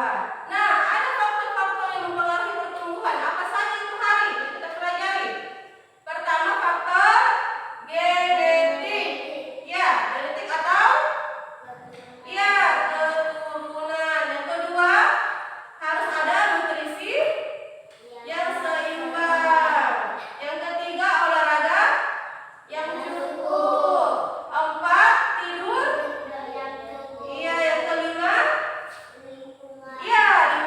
Nah, ada faktor-faktor yang mempengaruhi pertumbuhan. Apa saja itu, Hari? Kita pelajari. Pertama, faktor genetik. Ya, genetik atau ya, keturunan. Yang kedua, harus ada nutrisi yang seimbang. Yang ketiga, olahraga yang cukup. Empat, tidur. Iya, yang kelima. Ya,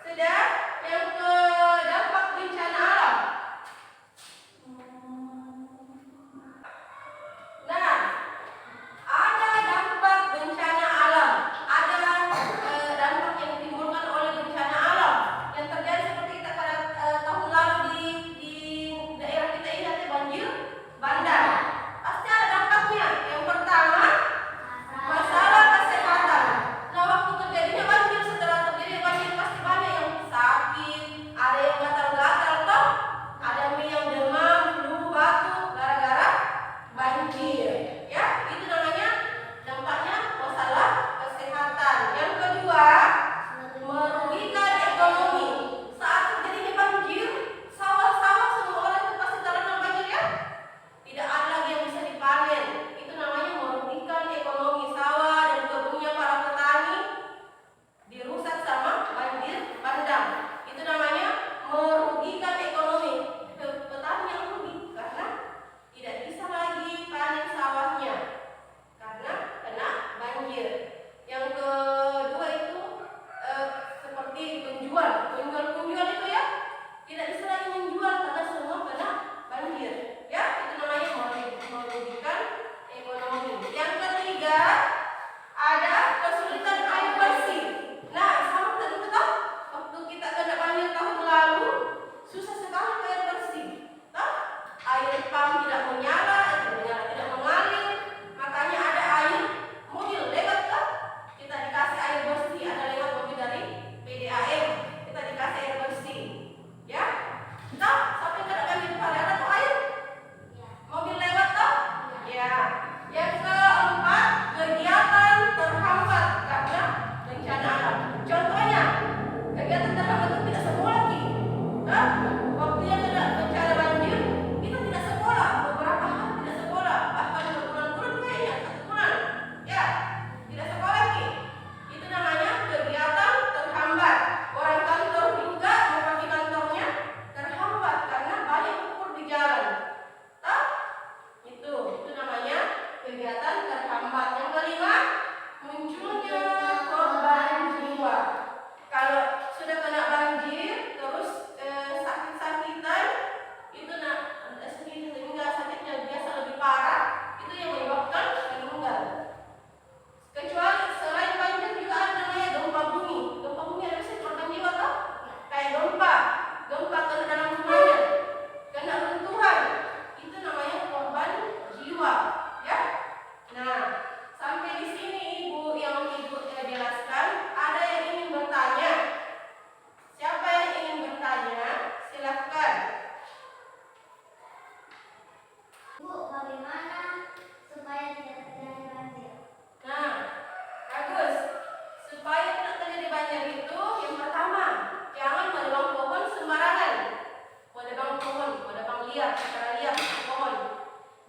Sudah? Yang ke dampak bencana alam. Nah, ada dampak bencana alam. Ada dampak yang ditimbulkan oleh bencana alam yang terjadi seperti kita pada tahun lalu di daerah kita ini ada banjir bandang. Pasti ada dampaknya. Yang pertama, masalah kesehatan. Nah, waktu terjadinya banjir, setelah terjadi banjir pasti banyak yang sakit, ada yang gatal-gatal toh, ada yang demam, flu, batuk gara-gara banjir. Ya, itu namanya dampaknya masalah kesehatan. Yang kedua, merugikan ekonomi. Saat terjadinya banjir, sawah-sawah semua orang itu pasti terendam banjir ya. Tidak ada lagi yang bisa dipanen. Itu namanya merugikan ekonomi. Sawah dan kebunnya para petani dirusak sama banjir bandang. Itu namanya merugikan ekonomi. Petani yang rugi karena tidak bisa lagi panen sawahnya karena kena banjir. Yang kedua itu seperti penjual itu ya tidak bisa lagi menjual karena semua kena banjir. Ya, itu namanya merugikan ekonomi. Yang ketiga, ada kesulitan air bersih. Nah, sama tadi betul. Waktu kita kena banjir tahun lalu, susah sekali air bersih. Toh, air pump tidak menyala, tidak mengalir. Makanya ada air mobil lewat toh. Kita dikasih air bersih, ada lewat mobil dari PDAM. Kita dikasih air bersih. Ya. Toh, sampai kena banjir ada tuh air mobil lewat toh? Ya. Yang keempat, kegiatan terhambat karena bencana alam. Contohnya, kegiatan terhambat itu tidak sekolah lagi. Waktu yang kena bencana banjir, kita tidak sekolah. Beberapa hari tidak sekolah. Bahkan berbulan-bulan kayaknya, 1 bulan. Ya, tidak sekolah lagi. Itu namanya kegiatan terhambat. Orang kantor juga memasuki kantornya terhambat karena banyak lumpur di jalan. Toh? Itu namanya kegiatan terhambat. Yang kelima, munculnya korban jiwa. Kalau sudah kena banjir terus sakit-sakitan, itu sehingga sakitnya biasa lebih parah, itu yang menyebabkan meninggal. Kecuali selain banjir juga ada namanya gempa bumi. Gempa bumi ada bisa korban jiwa toh? Kayak gempa kena dalam rumahnya, kena runtuhan, itu namanya korban jiwa. Ya. Nah, sampai di sini Ibu yang Ibu jelaskan. Ada yang ingin bertanya? Siapa yang ingin bertanya? Silakan. Bu, bagaimana supaya tidak terjadi banjir? Nah, bagus. Supaya tidak terjadi banjir itu, yang pertama, jangan menebang pohon sembarangan. Menebang pohon, menebang liar, secara liar pohon.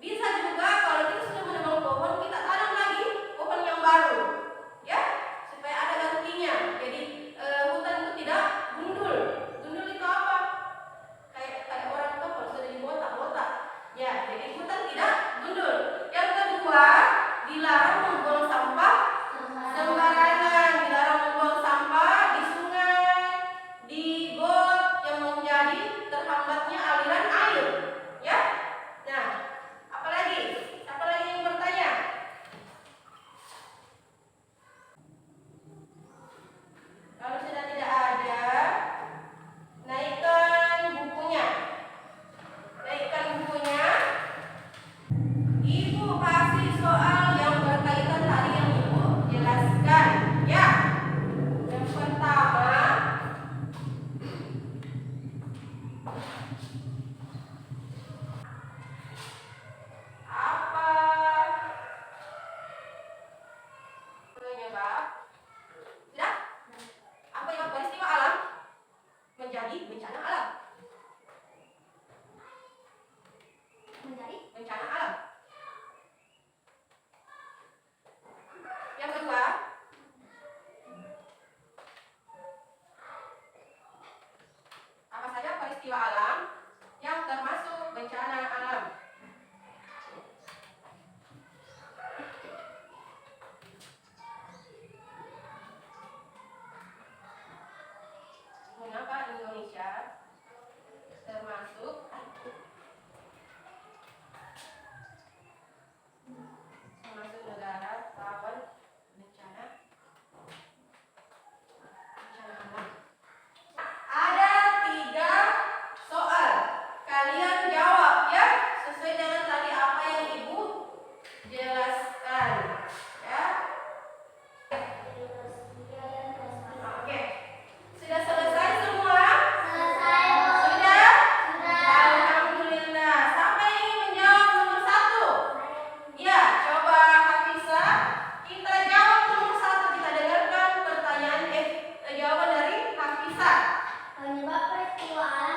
Bisa juga kalau kita sudah menebang pohon, kita tanam lagi pohon yang baru. Ya, supaya ada gantinya. Jadi hutan itu tidak gundul. Gundul itu apa? Kayak orang itu kalau sudah dibotak-botak. Ya, jadi hutan tidak gundul. Yang kedua, dilarang membuang sampah sembarangan. Dilarang membuang sampah di sungai, di got yang menjadi terhambatnya aliran air. Ya. Nah, apalagi? Siapa lagi yang bertanya? Kalau sudah tidak ada, naikkan bukunya. Naikkan bukunya. Ibu kasih soal yang berkaitan tadi yang Ibu jelaskan. Ya. Yang pertama, apa penyebab? Sudah? Apa yang peristiwa alam menjadi bencana alam? Menjadi Bencana alam. Yang kedua, apa saja peristiwa alam yang termasuk bencana alam? Penyebab peristiwa alam